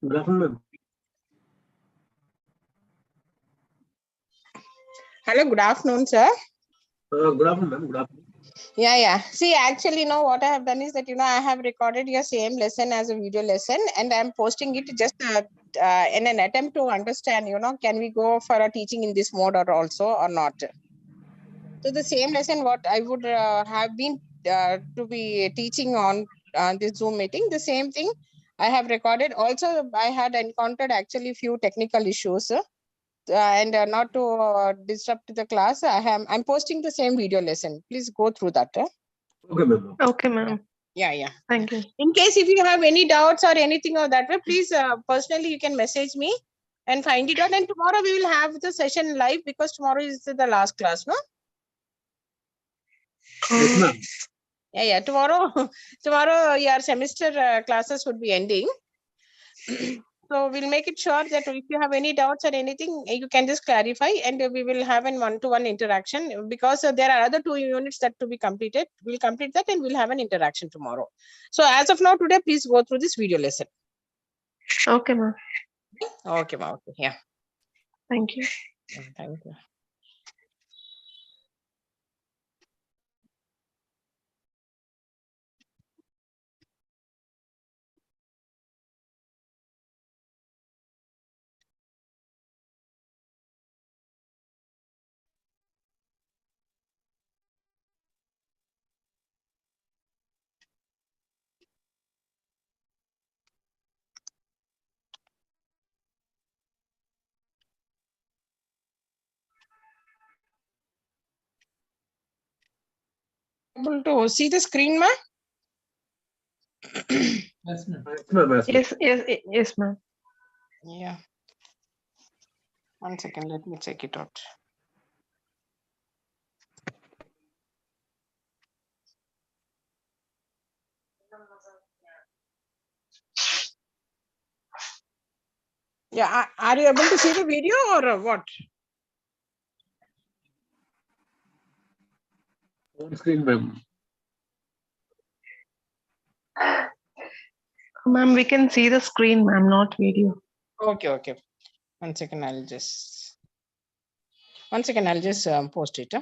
Good afternoon, Hello, good afternoon, sir. ma'am. Good afternoon, ma'am. Good afternoon. Yeah. See, actually, what I have done is that, I have recorded your same lesson as a video lesson and I'm posting it just in an attempt to understand, can we go for a teaching in this mode or also or not? So the same lesson, what I would have been to be teaching on this Zoom meeting, the same thing I have recorded. Also, I had encountered actually few technical issues. And not to disrupt the class, I'm posting the same video lesson. Please go through that. Okay, ma'am. Okay, ma'am. Yeah. Thank you. In case if you have any doubts or anything of that way, please personally you can message me and find it out. And tomorrow we will have the session live because tomorrow is the last class, no? Yes, ma'am. Yeah. Tomorrow your semester classes would be ending. So we'll make it sure that if you have any doubts or anything, you can just clarify and we will have an one-to-one interaction because there are other 2 units that to be completed. We'll complete that and we'll have an interaction tomorrow. So as of now, today, please go through this video lesson. Okay, ma'am. Okay, ma'am. Okay. Yeah. Thank you. Thank you. Able to see the screen, ma'am? Yes, ma'am. Yes, ma'am. Yeah. 1 second, let me check it out. Yeah, are you able to see the video or what? On screen, ma'am. Ma'am, we can see the screen, ma'am, not video. Okay. 1 second, I'll just post it.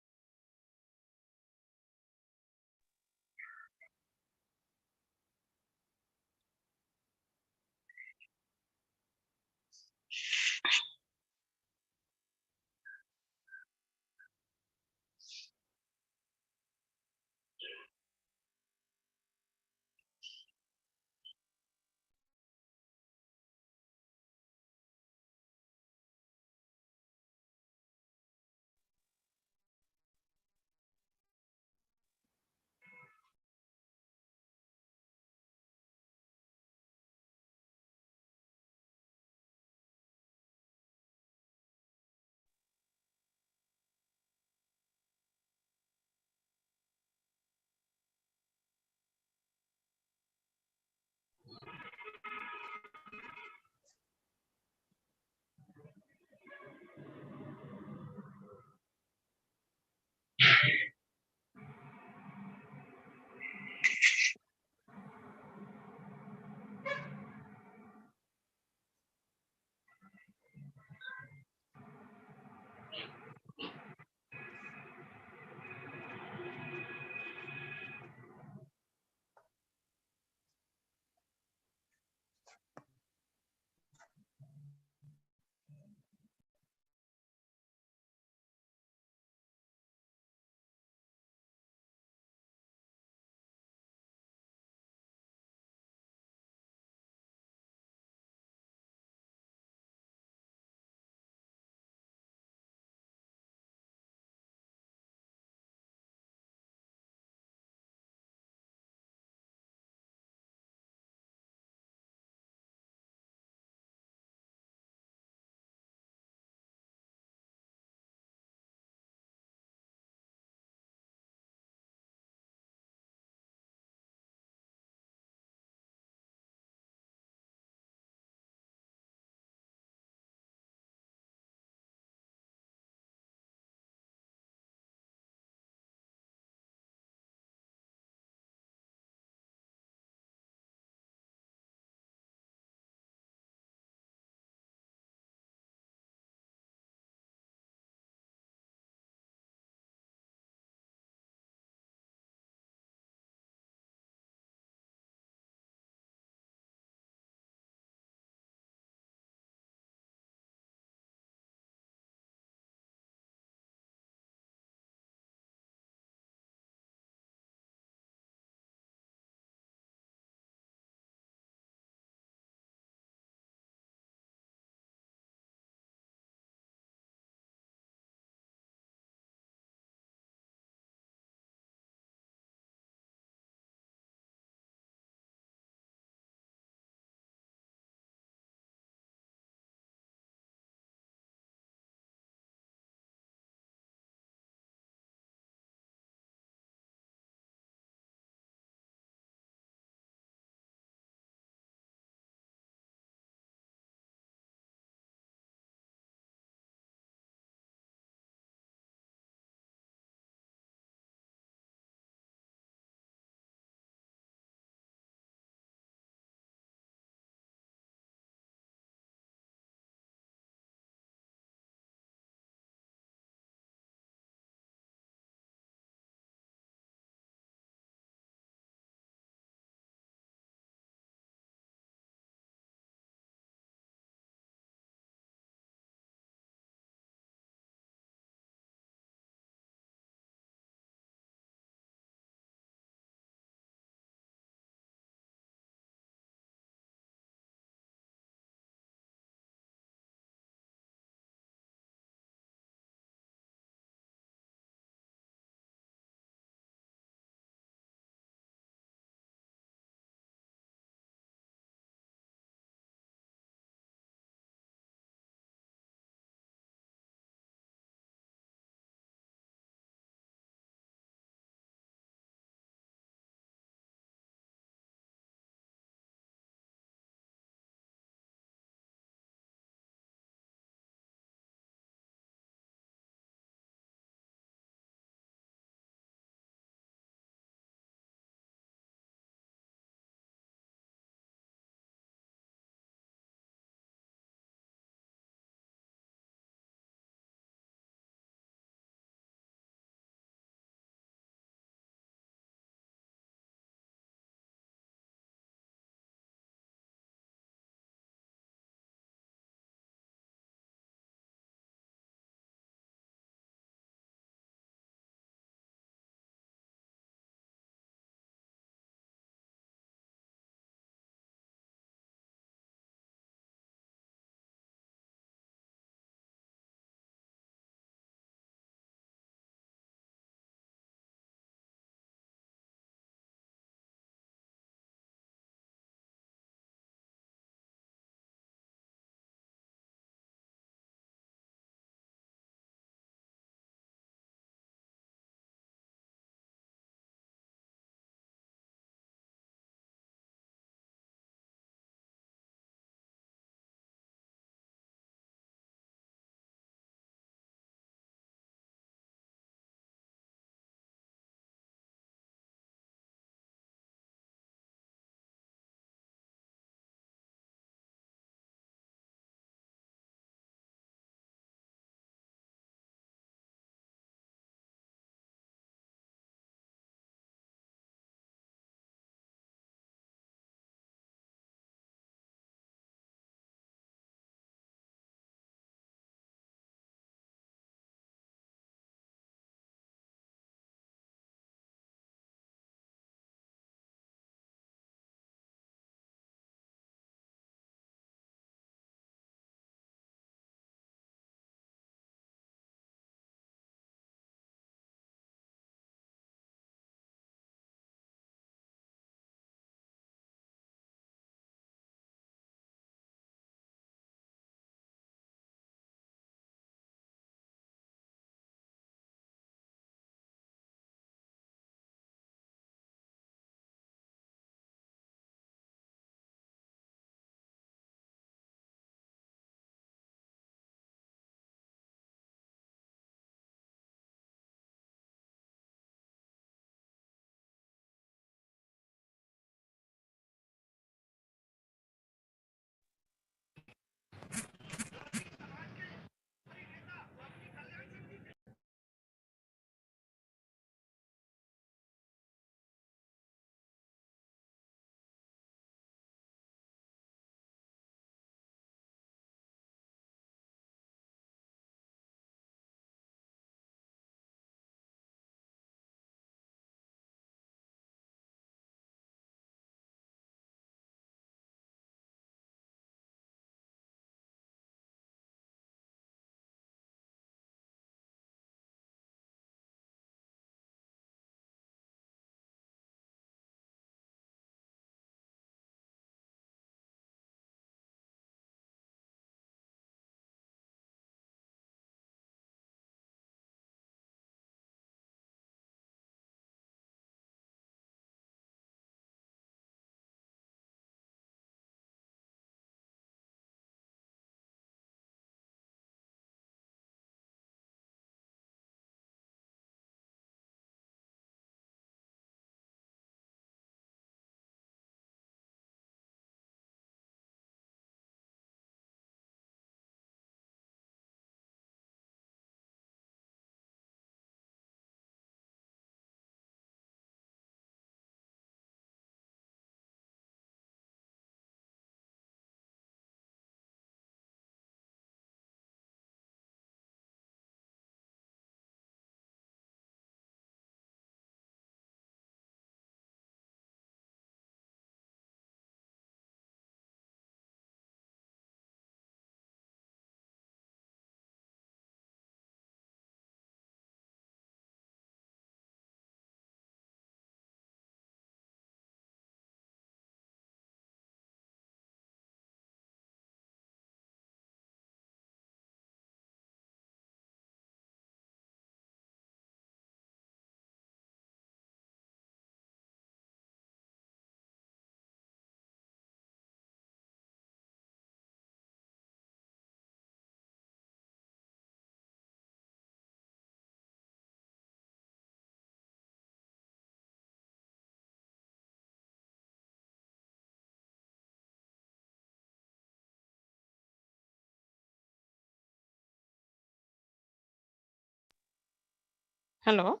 Hello.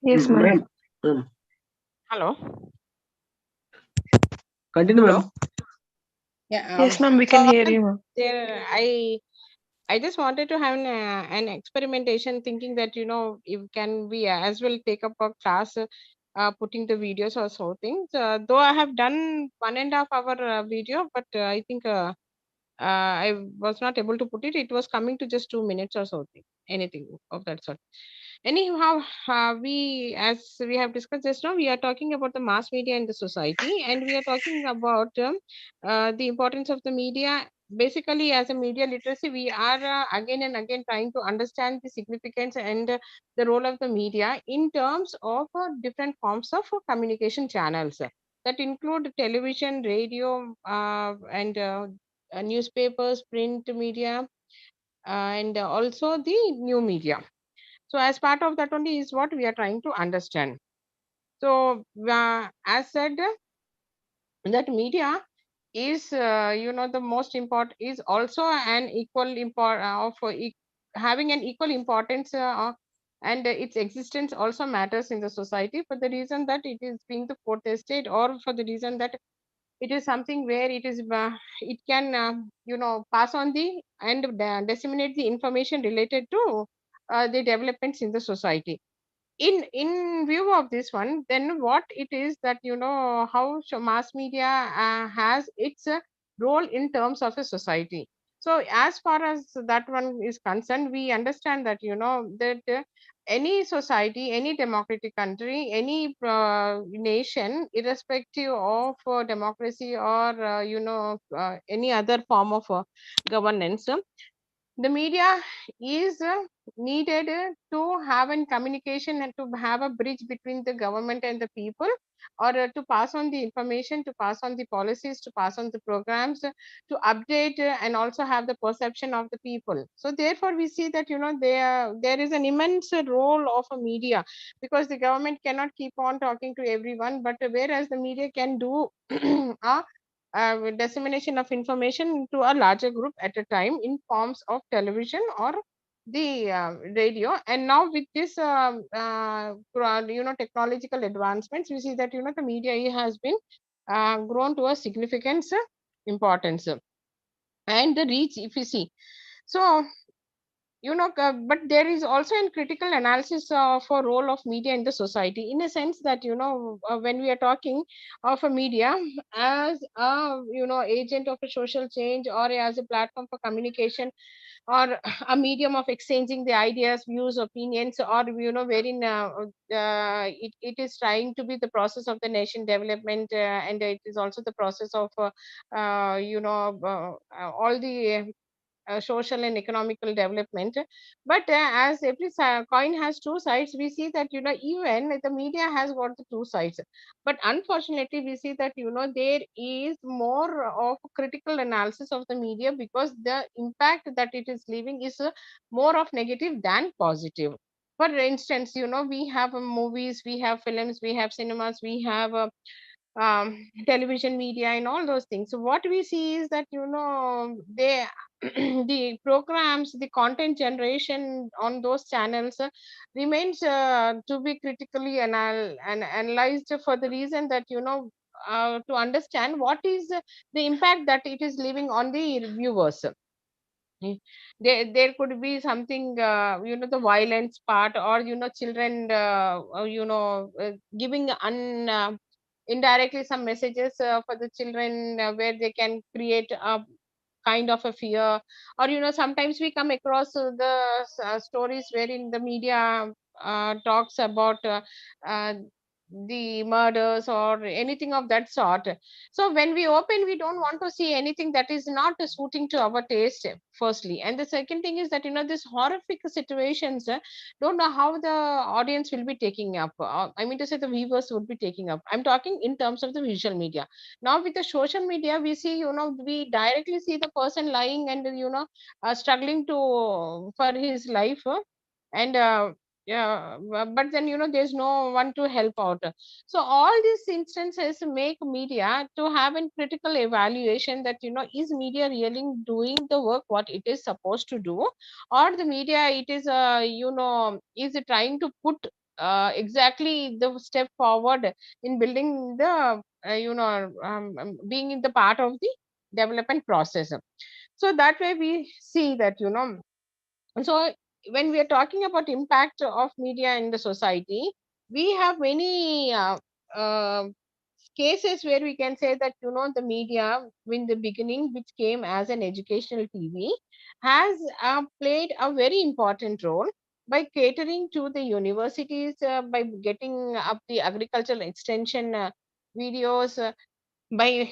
Yes, ma'am. Ma'am, Hello. continue, Hello. ma'am. Yeah. Yes, ma'am. We can hear you, ma'am. There, I just wanted to have an experimentation, thinking that if can we as well take up a class, putting the videos or so things. Though I have done 1.5 hour video, but I think I was not able to put it. It was coming to just 2 minutes or something, anything of that sort. Anyhow, as we have discussed just now, we are talking about the mass media in the society, and we are talking about the importance of the media. Basically, as a media literacy, we are again and again trying to understand the significance and the role of the media in terms of different forms of communication channels that include television, radio, and newspapers, print media, and also the new media. So as part of that only is what we are trying to understand. So as said, that media is the most important, is also an equal import of having an equal importance, and its existence also matters in the society, for the reason that it is being the protested, or for the reason that it is something where it can pass on the and disseminate the information related to the developments in the society. In view of this one, then what it is that how mass media has its role in terms of a society. So as far as that one is concerned, we understand that that any society, any democratic country, any nation, irrespective of democracy or any other form of governance, the media is needed to have a communication and to have a bridge between the government and the people, or to pass on the information, to pass on the policies, to pass on the programs, to update and also have the perception of the people. So therefore we see that there is an immense role of a media, because the government cannot keep on talking to everyone, but whereas the media can do a dissemination of information to a larger group at a time in forms of television or the radio. And now with this technological advancements, we see that the media has been grown to a significance, importance, and the reach, if you see. So but there is also a critical analysis for role of media in the society, in a sense that when we are talking of a media as a agent of a social change, or as a platform for communication, or a medium of exchanging the ideas, views, opinions, or wherein it is trying to be the process of the nation development, and it is also the process of all the social and economical development. But as every coin has two sides, we see that even the media has got the two sides. But unfortunately, we see that there is more of critical analysis of the media, because the impact that it is leaving is more of negative than positive. For instance, we have movies, we have films, we have cinemas, we have television media and all those things. So what we see is that they the programs, the content generation on those channels remains to be critically analyzed, for the reason that to understand what is the impact that it is leaving on the viewers. Mm. There could be something, the violence part, or children, giving indirectly some messages for the children, where they can create a kind of a fear. Or sometimes we come across the stories wherein the media talks about uh, the murders or anything of that sort. So when we open, we don't want to see anything that is not suiting to our taste, firstly. And the second thing is that this horrific situations, don't know how the audience will be taking up, I mean to say the viewers would be taking up. I'm talking in terms of the visual media. Now with the social media, we see, we directly see the person lying and struggling to for his life, and yeah, but then there's no one to help out. So all these instances make media to have a critical evaluation that is media really doing the work what it is supposed to do, or the media it is is trying to put exactly the step forward in building the being in the part of the development process. So that way we see that so when we are talking about impact of media in the society, we have many uh, cases where we can say that the media in the beginning, which came as an educational TV, has played a very important role by catering to the universities, by getting up the agricultural extension videos, by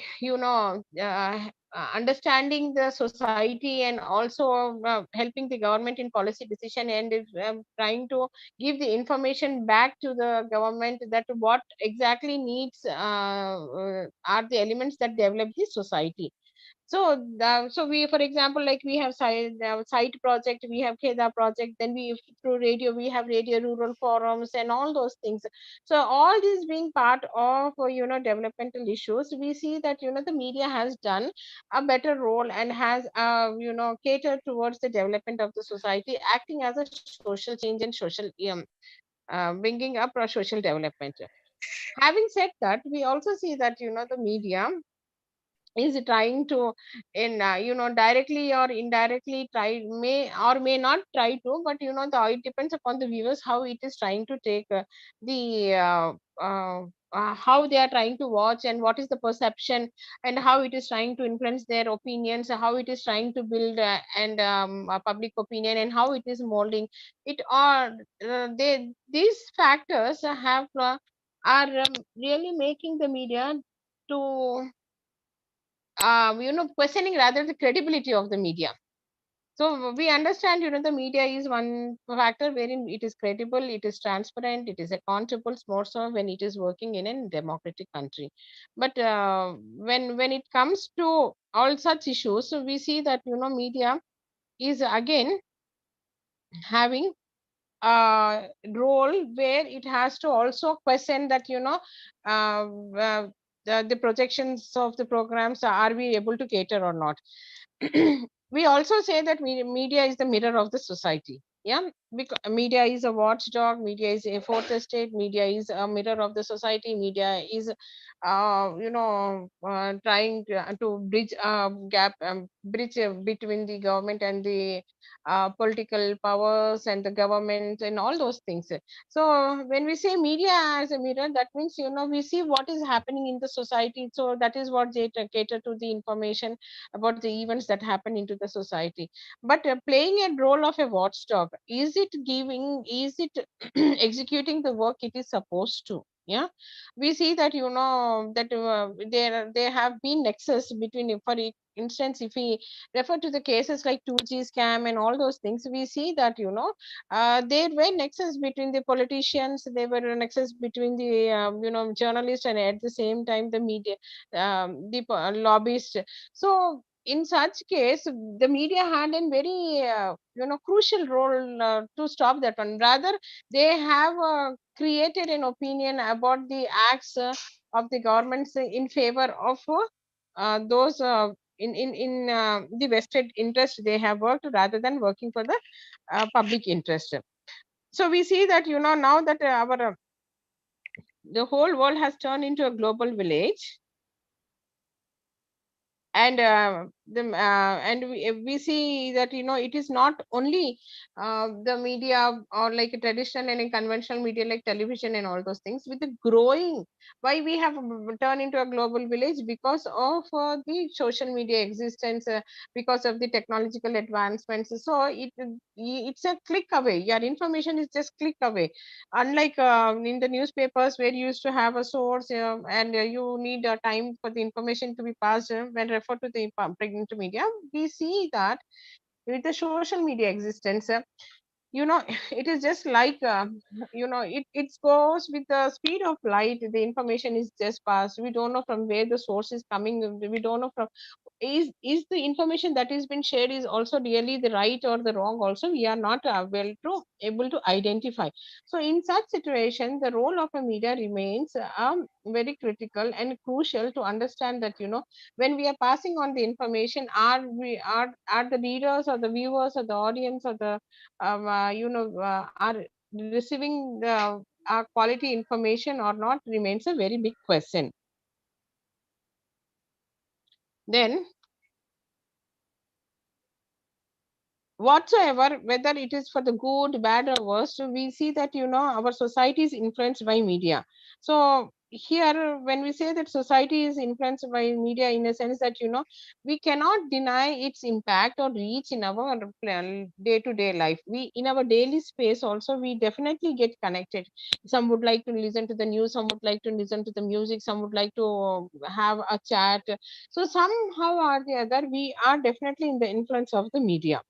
understanding the society, and also helping the government in policy decision, and is trying to give the information back to the government that what exactly needs are the elements that develop the society. So we, for example, like we have site project, we have Kheda project, then we through radio we have radio rural forums and all those things. So all these being part of developmental issues, we see that the media has done a better role and has catered towards the development of the society, acting as a social change and social bringing up a social development. Having said that, we also see that the media is trying to in directly or indirectly try, may or may not try to, but it depends upon the viewers how it is trying to take the how they are trying to watch, and what is the perception, and how it is trying to influence their opinions, how it is trying to build and a public opinion, and how it is molding it. Or these factors have are really making the media to questioning rather the credibility of the media. So we understand, the media is one factor wherein it is credible, it is transparent, it is accountable, more so when it is working in a democratic country. But when it comes to all such issues, so we see that media is again having a role where it has to also question that uh, uh, the projections of the programs, are we able to cater or not. We also say that media is the mirror of the society. Yeah, because media is a watchdog, media is a fourth estate, media is a mirror of the society, media is trying to bridge gap, bridge between the government and the political powers and the government and all those things. So when we say media as a mirror, that means we see what is happening in the society, so that is what they cater to the information about the events that happen into the society. But playing a role of a watchdog, is it executing the work it is supposed to? Yeah, we see that that there have been nexus between, for instance, if we refer to the cases like 2G scam and all those things, we see that there were nexus between the politicians, there were a nexus between the journalists, and at the same time the media, the lobbyists. So in such case, the media had a very crucial role to stop that one. Rather, they have created an opinion about the acts of the governments in favor of those in the vested interest they have worked, rather than working for the public interest. So we see that now that our the whole world has turned into a global village, and we see that it is not only the media, or like a traditional and a conventional media like television and all those things, with the growing, why we have turned into a global village, because of the social media existence, because of the technological advancements. So it's a click away, your information is just click away. Unlike in the newspapers, where you used to have a source, and you need time for the information to be passed, when referred to the pregnant media, we see that with the social media existence, you know, it is just like it goes with the speed of light. The information is just passed. We don't know from where the source is coming. We don't know from, is the information that is been shared is also really the right or the wrong also, we are not able to identify. So in such situation, the role of a media remains very critical and crucial to understand that, when we are passing on the information, are the readers or the viewers or the audience or the are receiving the quality information or not, remains a very big question. Then whatsoever, whether it is for the good, bad, or worst, we see that, our society is influenced by media. So here, when we say that society is influenced by media, in a sense that, we cannot deny its impact or reach in our day to day life. We, in our daily space also, we definitely get connected. Some would like to listen to the news, some would like to listen to the music, some would like to have a chat. So somehow or the other, we are definitely in the influence of the media.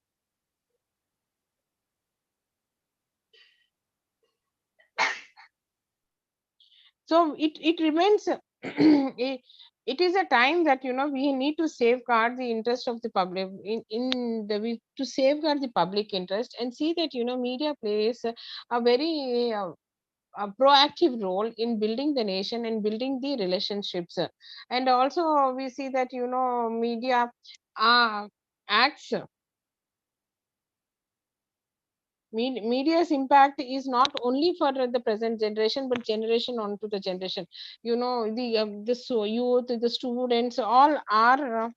So it remains it is a time that, we need to safeguard the interest of the public, to safeguard the public interest, and see that, media plays a very a proactive role in building the nation and building the relationships. And also we see that, media uh, acts media's impact is not only for the present generation, but generation on to the generation. Youth, the students, all are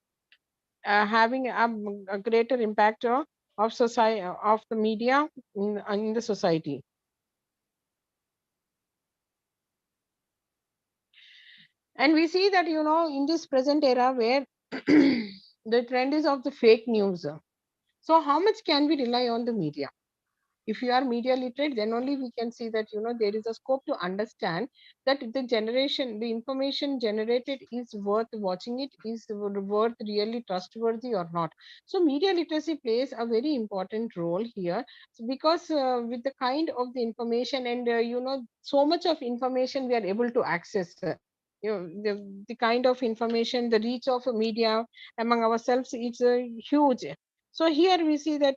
having a greater impact of society, of the media in the society. And we see that, in this present era where the trend is of the fake news. So how much can we rely on the media? If you are media literate, then only we can see that, there is a scope to understand that the information generated is worth watching, it is worth really trustworthy or not. So media literacy plays a very important role here. Because with the kind of the information and so much of information we are able to access, the kind of information, the reach of a media among ourselves, it's huge. So here we see that,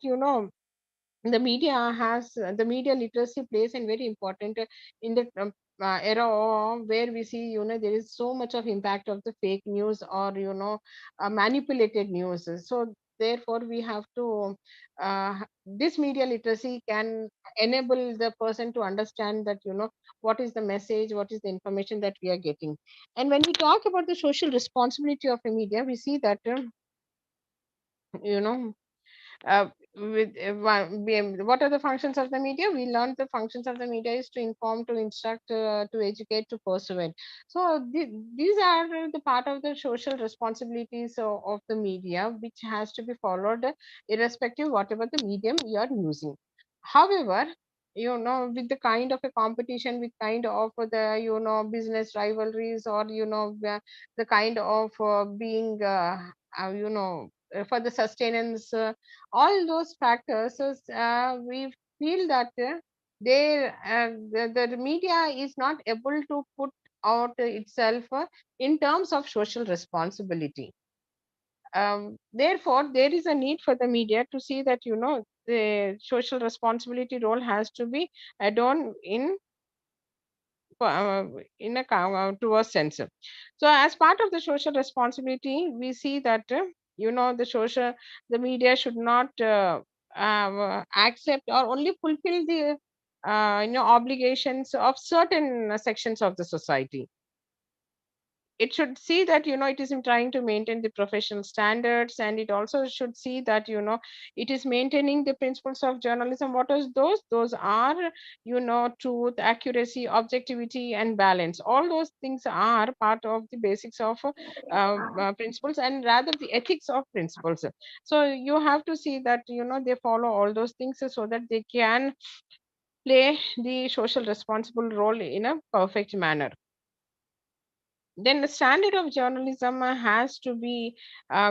the media literacy plays a very important in the era where we see, there is so much of impact of the fake news or manipulated news. So therefore we have to this media literacy can enable the person to understand that, what is the message, what is the information that we are getting. And when we talk about the social responsibility of the media, we see that you know what are the functions of the media? We learned the functions of the media is to inform, to instruct, to educate, to persuade. So these are the part of the social responsibilities of the media, which has to be followed irrespective whatever the medium you are using. However, with the kind of a competition, with kind of the business rivalries, or the kind of being for the sustenance, all those factors, we feel that the media is not able to put out itself in terms of social responsibility. Therefore there is a need for the media to see that, the social responsibility role has to be adorned uh, in a towards sense. So as part of the social responsibility, we see that the media should not accept or only fulfill the obligations of certain sections of the society. It should see that, it is in trying to maintain the professional standards, and it also should see that, it is maintaining the principles of journalism. What is those are, truth, accuracy, objectivity, and balance. All those things are part of the basics of principles, and rather the ethics of principles. So you have to see that, they follow all those things so that they can play the social responsible role in a perfect manner. then the standard of journalism has to be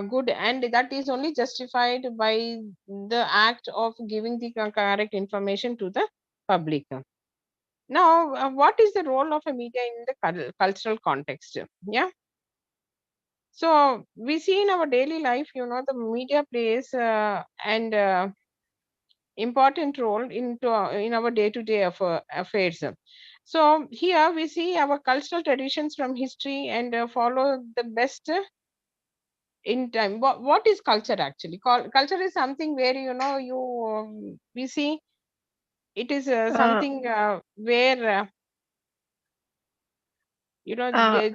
good, and that is only justified by the act of giving the correct information to the public. Now, what is the role of a media in the cultural context? Yeah. So we see in our daily life, the media plays an important role in our day-to-day affairs. So here we see our cultural traditions from history and follow the best in time. What is culture actually? Culture is something where we see it is Uh, something where uh,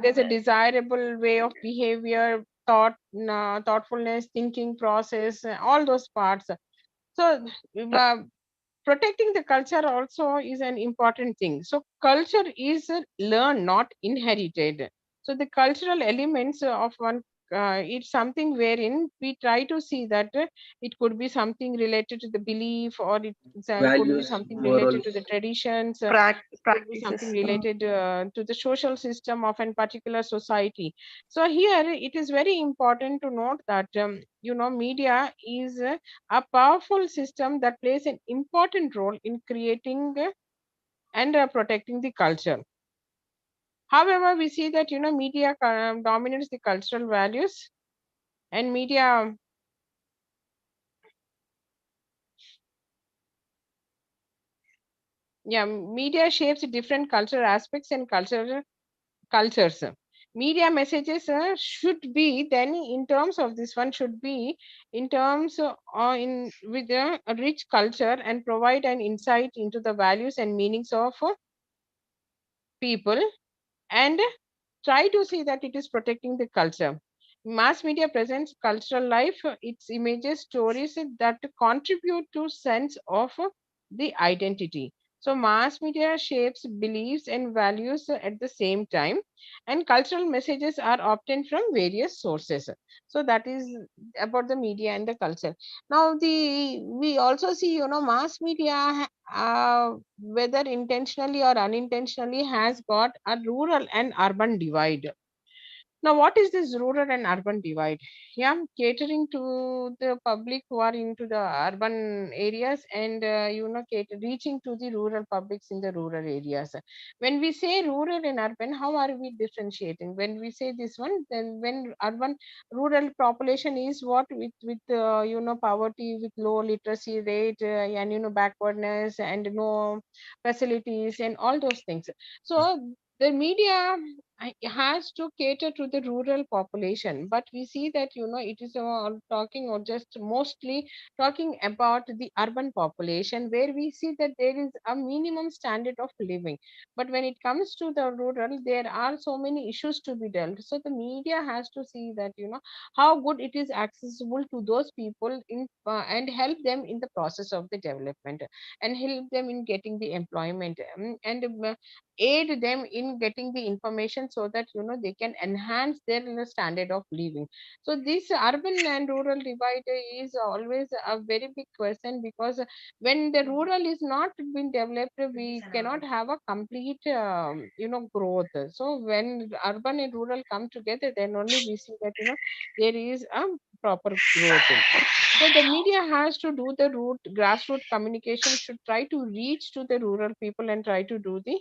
there's a desirable way of behavior, thoughtfulness, thinking process, all those parts. So uh, protecting the culture also is an important thing. So culture is learned, not inherited. So the cultural elements of one, it's something wherein we try to see that it could be something related to the belief, or it could be values, something related morals. to the traditions, it could be something practices. related to the social system of a particular society. So here it is very important to note that media is a powerful system that plays an important role in creating and protecting the culture. However, we see that media dominates the cultural values, and media shapes different cultural aspects and cultures. Media messages should be then in terms of this one should be in terms in with a rich culture and provide an insight into the values and meanings of people, and try to see that it is protecting the culture. Mass media presents cultural life, its images, stories that contribute to sense of the identity. So mass media shapes beliefs and values at the same time, and cultural messages are obtained from various sources. So that is about the media and the culture. Now the we also see mass media whether intentionally or unintentionally has got a rural and urban divide. Now, what is this rural and urban divide? Yeah, catering to the public who are into the urban areas, and reaching to the rural publics in the rural areas. When we say rural and urban, how are we differentiating? When we say this one, then when urban rural population is what with poverty, with low literacy rate, and backwardness and no facilities and all those things. So the media has to cater to the rural population, but we see that it is talking or just mostly talking about the urban population, where we see that there is a minimum standard of living, but when it comes to the rural there are so many issues to be dealt. So the media has to see that how good it is accessible to those people and help them in the process of the development, and help them in getting the employment, and aid them in getting the information so that they can enhance their standard of living. So this urban and rural divide is always a very big question, because when the rural is not been developed, we cannot have a complete growth. So when urban and rural come together, then only we see that there is a proper growth. So the media has to do the grassroots communication, should try to reach to the rural people and try to do the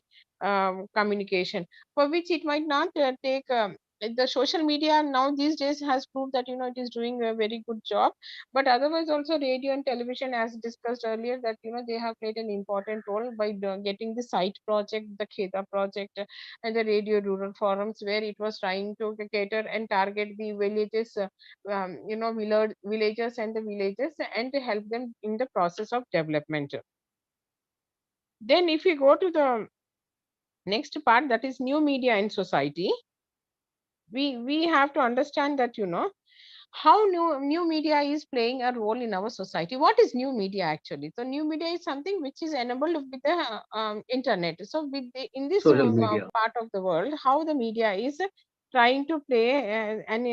communication, for which it might not take the social media now these days has proved that it is doing a very good job, but otherwise also radio and television, as discussed earlier, that they have played an important role by getting the site project, the Kheta project, and the radio rural forums, where it was trying to cater and target the villages, villagers and the villages, and to help them in the process of development. Then if we go to the next part, that is new media in society, we have to understand that how new media is playing a role in our society. What is new media actually? So new media is something which is enabled with the internet. So in this Social media. part of the world, how the media is trying to play and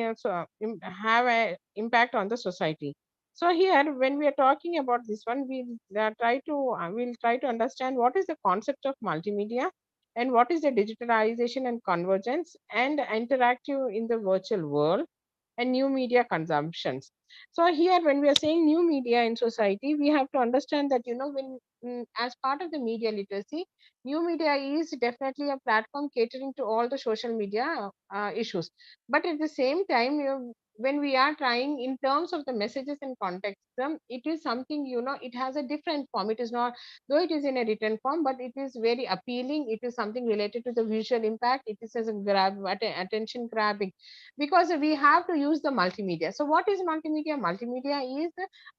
have an impact on the society. So here when we are talking about this one, we'll try to understand what is the concept of multimedia, and what is the digitalization and convergence and interactive in the virtual world and new media consumptions. So here, when we are saying new media in society, we have to understand that, when as part of the media literacy, new media is definitely a platform catering to all the social media issues. But at the same time, when we are trying in terms of the messages and context, it is something, it has a different form. It is not, though it is in a written form, but it is very appealing. It is something related to the visual impact. It is as a attention grabbing, because we have to use the multimedia. So what is multimedia? Multimedia is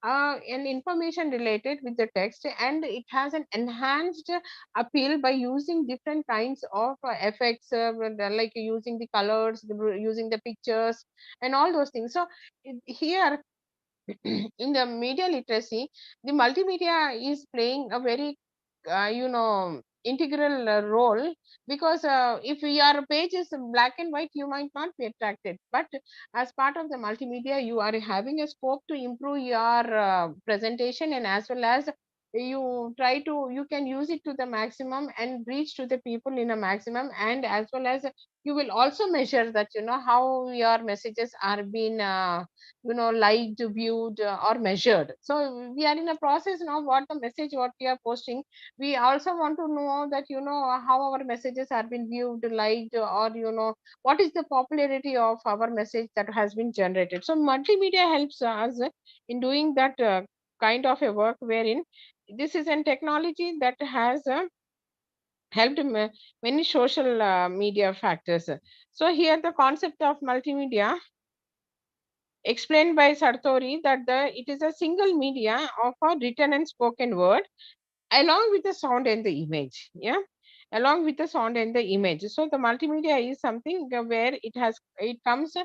an information related with the text, and it has an enhanced appeal by using different kinds of effects, like using the colors, using the pictures, and all those things. So here, in the media literacy, the multimedia is playing a very integral role, because if your page is black and white, you might not be attracted, but as part of the multimedia, you are having a scope to improve your presentation, and as well as you can use it to the maximum and reach to the people in a maximum, and as well as you will also measure that, how your messages are being liked, viewed, or measured. So we are in a process now, what the message what we are posting, we also want to know that, how our messages are being viewed, liked, or what is the popularity of our message that has been generated. So multimedia helps us in doing that kind of a work, wherein this is a technology that has helped many social media factors. So here, the concept of multimedia explained by Sartori, that it is a single media of a written and spoken word, along with the sound and the image. Yeah, along with the sound and the image. So the multimedia is something where it comes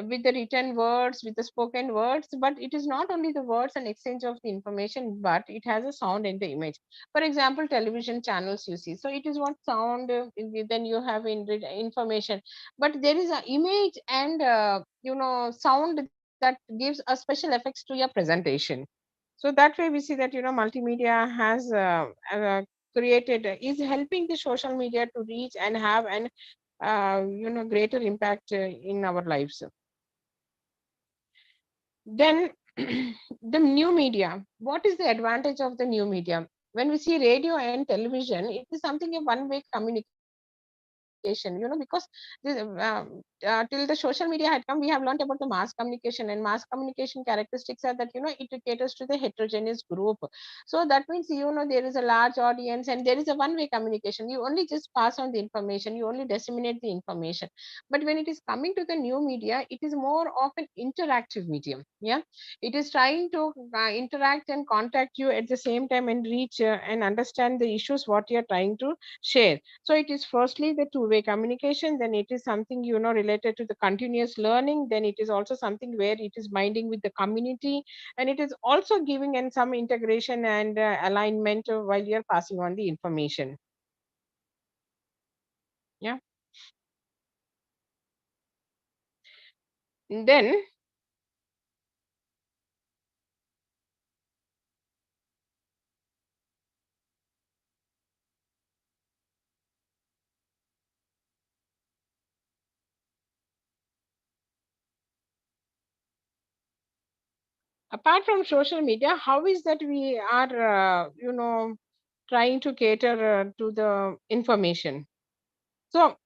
with the written words, with the spoken words, but it is not only the words and exchange of the information, but it has a sound and the image. For example, television channels, you see, so it is what sound, then you have information, but there is an image and sound that gives a special effects to your presentation. So that way we see that, multimedia has created is helping the social media to reach and have an greater impact in our lives. Then the new media, what is the advantage of the new media? When we see radio and television, it is something a one way communication, because till the social media had come, we have learned about the mass communication, and mass communication characteristics are that, it caters to the heterogeneous group. So that means, there is a large audience, and there is a one way communication. You only just pass on the information, you only disseminate the information. But when it is coming to the new media, it is more of an interactive medium. Yeah, it is trying to interact and contact you at the same time, and reach and understand the issues what you are trying to share. So it is firstly the two-way communication, then it is something, related to the continuous learning, then it is also something where it is binding with the community, and it is also giving in some integration and alignment while you're passing on the information. Yeah. Then, apart from social media, how is that we are, trying to cater to the information? So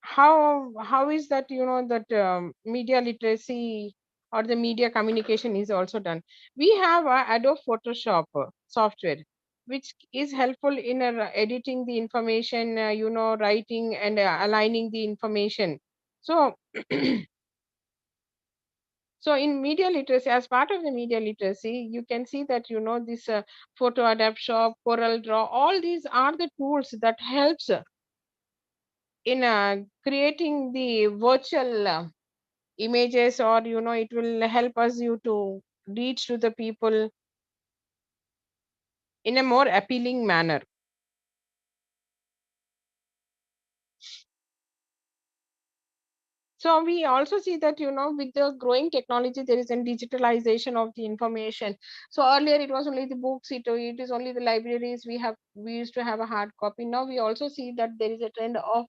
how is that, that media literacy or the media communication is also done? We have Adobe Photoshop software, which is helpful in editing the information, writing and aligning the information. So so in media literacy, as part of the media literacy, you can see that, this photo adapt shop, Corel Draw, all these are the tools that helps in creating the virtual images, or it will help us you to reach to the people in a more appealing manner. So we also see that, with the growing technology, there is a digitalization of the information. So earlier it was only the books, it is only the libraries we used to have a hard copy. Now we also see that there is a trend of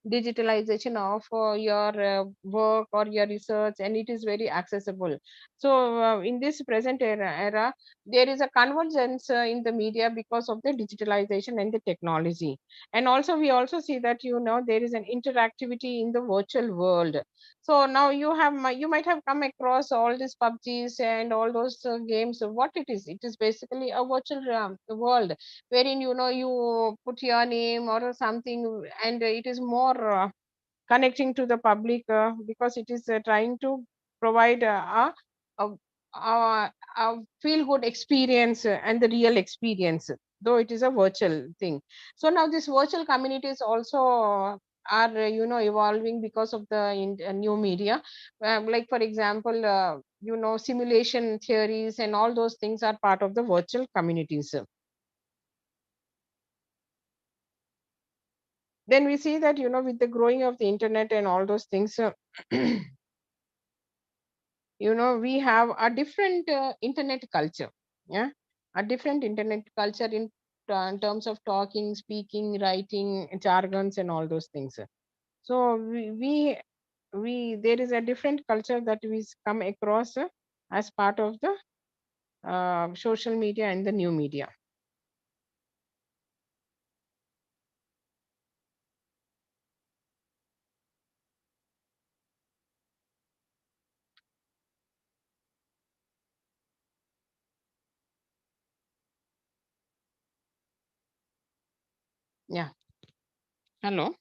digitalization of your work or your research, and it is very accessible. So in this present era, there is a convergence in the media because of the digitalization and the technology. And also we also see that, there is an interactivity in the virtual world. So now you might have come across all these PUBGs and all those games. What it is basically a virtual world, wherein, you put your name or something, and it is more connecting to the public, because it is trying to provide a, a feel good experience, and the real experience, though it is a virtual thing. So now this virtual communities also are, evolving because of the new media. Like for example, simulation theories and all those things are part of the virtual communities. Then we see that, with the growing of the internet and all those things, we have a different internet culture. Yeah, a different internet culture in terms of talking, speaking, writing, jargons, and all those things. So we there is a different culture that we come across as part of the social media and the new media. Yeah. Hello.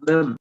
Ma'am,